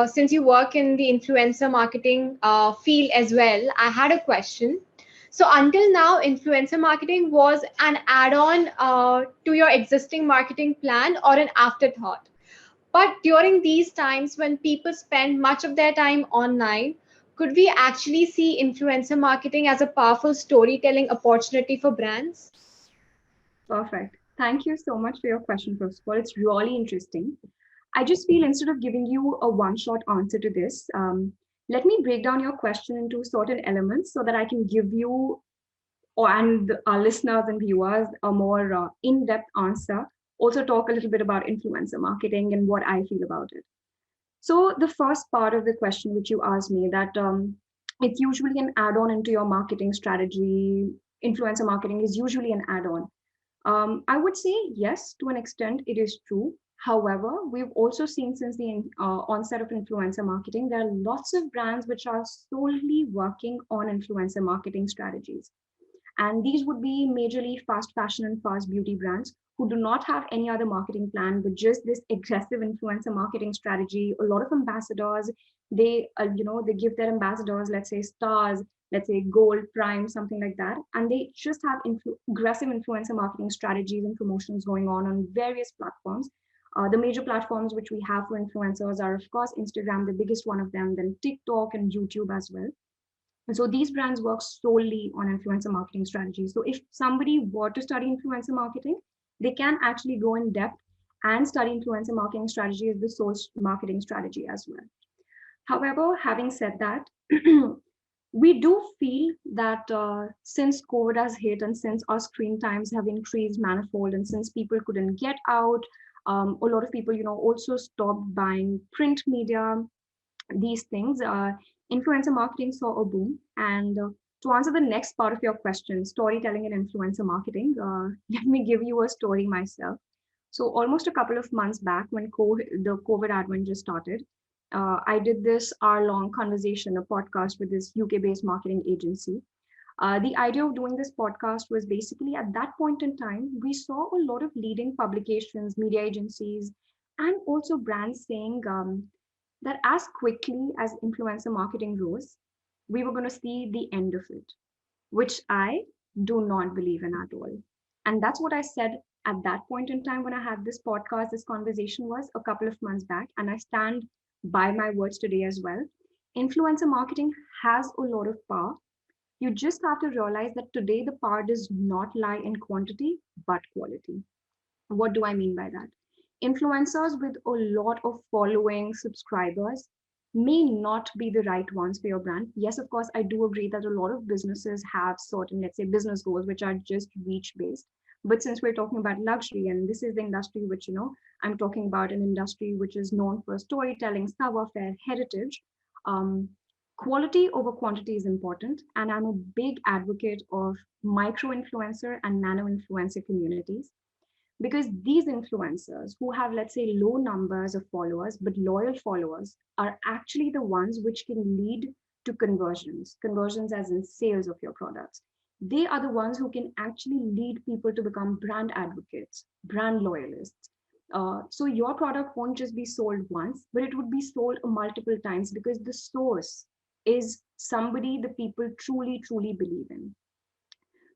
since you work in the influencer marketing field as well, I had a question. So until now, influencer marketing was an add-on to your existing marketing plan or an afterthought. But during these times when people spend much of their time online, could we actually see influencer marketing as a powerful storytelling opportunity for brands? Perfect. Thank you so much for your question, first of all. It's really interesting. I just feel instead of giving you a one shot answer to this, let me break down your question into certain elements so that I can give you and our listeners and viewers a more in depth answer. Also, talk a little bit about influencer marketing and what I feel about it. So, the first part of the question, which you asked me, that it's usually an add on into your marketing strategy. Influencer marketing is usually an add on. I would say yes, to an extent, it is true. However, we've also seen since the onset of influencer marketing, there are lots of brands which are solely working on influencer marketing strategies. And these would be majorly fast fashion and fast beauty brands who do not have any other marketing plan, but just this aggressive influencer marketing strategy. A lot of ambassadors, they give their ambassadors, let's say stars, let's say gold, prime, something like that, and they just have aggressive influencer marketing strategies and promotions going on various platforms. The major platforms which we have for influencers are, of course, Instagram, the biggest one of them, then TikTok and YouTube as well. And so these brands work solely on influencer marketing strategies. So if somebody were to study influencer marketing, they can actually go in depth and study influencer marketing strategy as the source marketing strategy as well. However, having said that, we do feel that since COVID has hit and since our screen times have increased manifold and since people couldn't get out, a lot of people, also stopped buying print media, these things, influencer marketing saw a boom. And to answer the next part of your question, storytelling and influencer marketing, let me give you a story myself. So almost a couple of months back, when the COVID advent just started, I did this hour-long conversation, a podcast with this UK-based marketing agency. The idea of doing this podcast was basically at that point in time, we saw a lot of leading publications, media agencies, and also brands saying that as quickly as influencer marketing rose, we were going to see the end of it, which I do not believe in at all. And that's what I said at that point in time when I had this podcast. This conversation was a couple of months back, and I stand by my words today as well. Influencer marketing has a lot of power. You just have to realize that today the power does not lie in quantity, but quality. What do I mean by that? Influencers with a lot of following subscribers may not be the right ones for your brand. Yes, of course, I do agree that a lot of businesses have certain, let's say, business goals which are just reach based. But since we're talking about luxury, and this is the industry which, I'm talking about an industry which is known for storytelling, savoir-faire, heritage, um, quality over quantity is important. And I'm a big advocate of micro influencer and nano influencer communities because these influencers who have, let's say, low numbers of followers but loyal followers are actually the ones which can lead to conversions as in sales of your products. They are the ones who can actually lead people to become brand advocates, brand loyalists. So your product won't just be sold once, but it would be sold multiple times because the source is somebody the people truly believe in.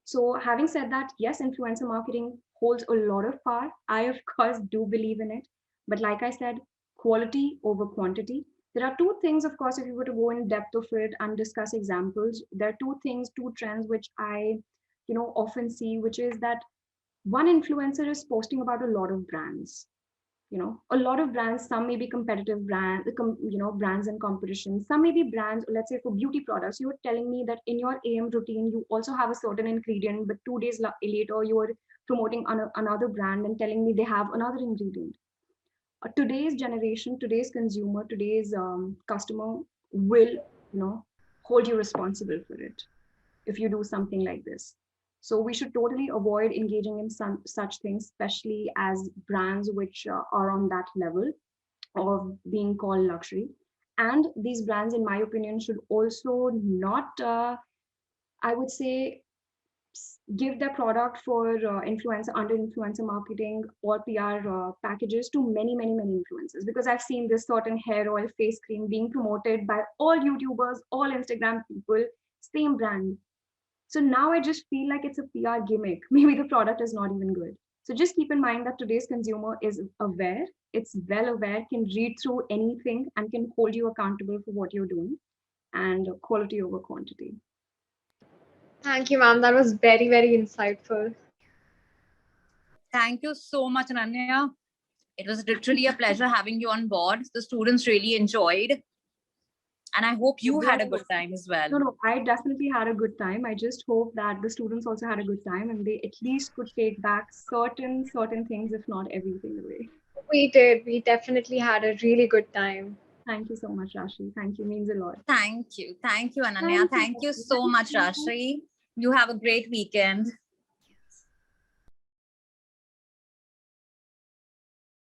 So, having said that, yes, influencer marketing holds a lot of power. I, of course, do believe in it. But like I said, quality over quantity. There are two things, of course, if you were to go in depth of it and discuss examples, there are two things, two trends which I, often see, which is that one influencer is posting about a lot of brands, a lot of brands. Some may be competitive brands in competition. Some may be brands, let's say for beauty products. You were telling me that in your AM routine you also have a certain ingredient, but 2 days later you are promoting another brand and telling me they have another ingredient. Today's generation, today's consumer, today's customer will, hold you responsible for it if you do something like this. So we should totally avoid engaging in such things, especially as brands which are on that level of being called luxury. And these brands, in my opinion, should also not, I would say, give their product for influencer under influencer marketing or PR packages to many, many, many influencers. Because I've seen this certain hair oil face cream being promoted by all YouTubers, all Instagram people, same brand. So now I just feel like it's a PR gimmick. Maybe the product is not even good. So just keep in mind that today's consumer is aware, it's well aware, can read through anything and can hold you accountable for what you're doing, and quality over quantity. Thank you, ma'am. That was very, very insightful. Thank you so much, Ananya. It was literally a pleasure having you on board. The students really enjoyed. And I hope you had a good time as well. No, I definitely had a good time. I just hope that the students also had a good time and they at least could take back certain things, if not everything away. We did. We definitely had a really good time. Thank you so much, Rashi. Thank you. Means a lot. Thank you. Thank you, Ananya. Thank you so much, Rashri. You have a great weekend.